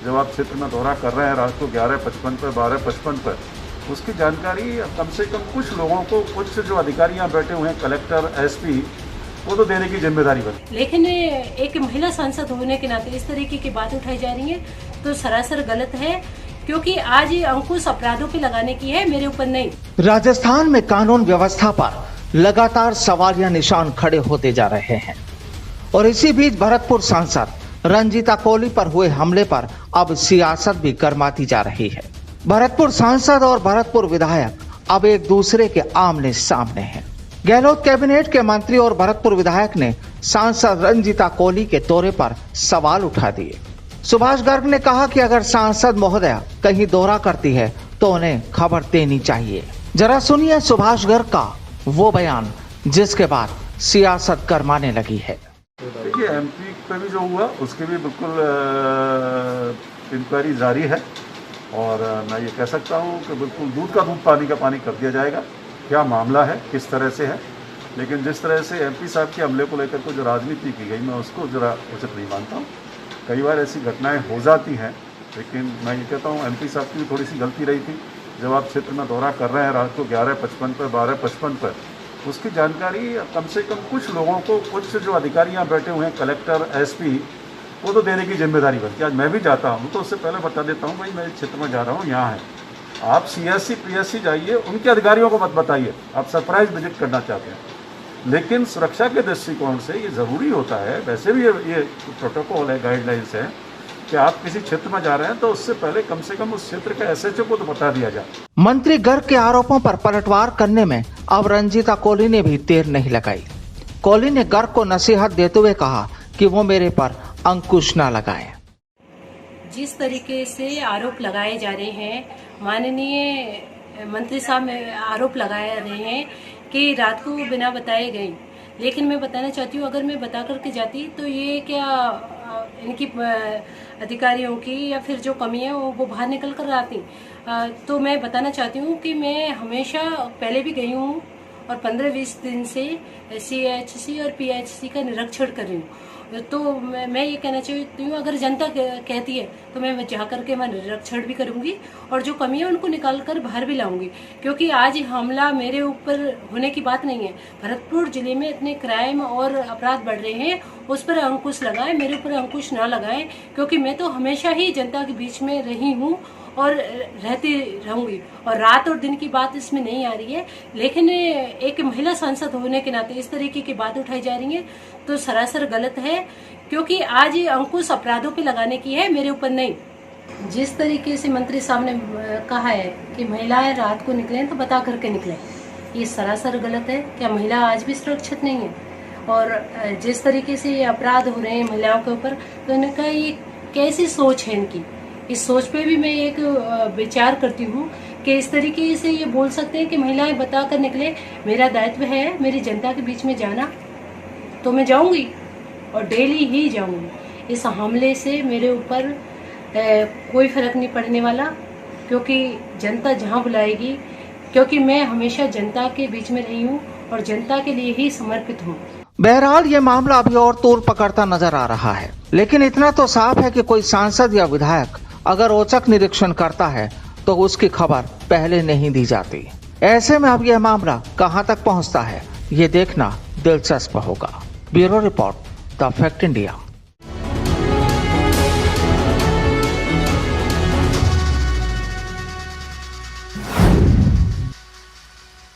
जब आप क्षेत्र में दौरा कर रहे हैं रात को 11:55 पर 12:55 पर, उसकी जानकारी कम से कम कुछ लोगों को, कुछ जो अधिकारी यहाँ बैठे हुए हैं, कलेक्टर, एसपी, वो तो देने की जिम्मेदारी बनती। लेकिन एक महिला सांसद होने के नाते इस तरीके की बात उठाई जा रही है तो सरासर गलत है, क्योंकि आज ये अंकुश अपराधों पे लगाने की है, मेरे ऊपर नहीं। राजस्थान में कानून व्यवस्था पर लगातार सवालिया निशान खड़े होते जा रहे हैं और इसी बीच भरतपुर सांसद रंजीता कोली पर हुए हमले पर अब सियासत भी गर्माती जा रही है। भरतपुर सांसद और भरतपुर विधायक अब एक दूसरे के आमने सामने हैं। गहलोत कैबिनेट के मंत्री और भरतपुर विधायक ने सांसद रंजीता कोली के दौरे पर सवाल उठा दिए। सुभाष गर्ग ने कहा कि अगर सांसद महोदया कहीं दौरा करती है तो उन्हें खबर देनी चाहिए। जरा सुनिए सुभाष गर्ग का वो बयान जिसके बाद सियासत गर्माने लगी है। देखिए, एमपी पे भी जो हुआ उसकी भी बिल्कुल इंक्वायरी जारी है और मैं ये कह सकता हूँ कि बिल्कुल दूध का दूध पानी का पानी कर दिया जाएगा। क्या मामला है, किस तरह से है, लेकिन जिस तरह से एमपी साहब के हमले को लेकर को जो राजनीति की गई, मैं उसको जरा उचित नहीं मानता हूँ। कई बार ऐसी घटनाएं हो जाती हैं, लेकिन मैं ये कहता हूँ एमपी साहब की भी थोड़ी सी गलती रही थी। जब आप क्षेत्र में दौरा कर रहे हैं रात को 11:55 पर 12:55 पर, उसकी जानकारी कम से कम कुछ लोगों को, कुछ जो अधिकारी यहाँ बैठे हुए हैं, कलेक्टर, एसपी, वो तो देने की जिम्मेदारी बनती है। आज मैं भी जाता हूँ तो उससे पहले बता देता हूँ, भाई मैं इस क्षेत्र में जा रहा हूँ, यहाँ है। आप सीएससी पीएससी जाइए, उनके अधिकारियों को मत बताइए आप सरप्राइज विजिट करना चाहते हैं। लेकिन सुरक्षा के दृष्टिकोण से ये ज़रूरी होता है, वैसे भी ये प्रोटोकॉल है, गाइडलाइंस है कि आप किसी क्षेत्र में जा रहे हैं तो उससे पहले कम से कम उस क्षेत्र के एसएचओ को तो बता दिया जाए। मंत्री गर्ग के आरोपों पर पलटवार करने में अब रंजीता कोली ने भी देर नहीं लगाई। कोली ने गर्ग को नसीहत देते हुए कहा कि वो मेरे पर अंकुश न लगाए। जिस तरीके से आरोप लगाए जा रहे हैं, माननीय मंत्री साहब आरोप लगा रहे हैं कि रात को बिना बताए गई, लेकिन मैं बताना चाहती हूँ अगर मैं बता करके जाती तो ये क्या इनकी अधिकारियों की या फिर जो कमी है वो बाहर निकल कर आती। तो मैं बताना चाहती हूँ कि मैं हमेशा पहले भी गई हूँ और 15-20 दिन से सीएचसी और पीएचसी का निरीक्षण कर रही हूँ। तो मैं ये कहना चाहती हूँ अगर जनता कहती है तो मैं जा करके मैं निरीक्षण भी करूंगी और जो कमी है उनको निकाल कर बाहर भी लाऊंगी, क्योंकि आज हमला मेरे ऊपर होने की बात नहीं है। भरतपुर जिले में इतने क्राइम और अपराध बढ़ रहे हैं, उस पर अंकुश लगाएं, मेरे ऊपर अंकुश ना लगाएं, क्योंकि मैं तो हमेशा ही जनता के बीच में रही हूँ और रहती रहूंगी और रात और दिन की बात इसमें नहीं आ रही है। लेकिन एक महिला सांसद होने के नाते इस तरीके की बात उठाई जा रही है तो सरासर गलत है, क्योंकि आज ये अंकुश अपराधों पे लगाने की है, मेरे ऊपर नहीं। जिस तरीके से मंत्री साहब ने कहा है कि महिलाएं रात को निकलें तो बता करके निकलें, ये सरासर गलत है। क्या महिला आज भी सुरक्षित नहीं है? और जिस तरीके से ये अपराध हो रहे हैं महिलाओं के ऊपर, तो उन्होंने कहा ये कैसी सोच है इनकी। इस सोच पे भी मैं एक विचार करती हूँ कि इस तरीके से ये बोल सकते हैं कि महिलाएं बता कर निकले। मेरा दायित्व है मेरी जनता के बीच में जाना, तो मैं जाऊंगी और डेली ही जाऊंगी। इस हमले से मेरे ऊपर कोई फर्क नहीं पड़ने वाला, क्योंकि जनता जहाँ बुलाएगी, क्योंकि मैं हमेशा जनता के बीच में रही हूँ और जनता के लिए ही समर्पित हूँ। बहरहाल ये मामला अभी और तूल पकड़ता नजर आ रहा है, लेकिन इतना तो साफ है कि कोई सांसद या विधायक अगर औचक निरीक्षण करता है तो उसकी खबर पहले नहीं दी जाती। ऐसे में अब यह मामला कहां तक पहुंचता है ये देखना दिलचस्प होगा। Bureau report, the fact India.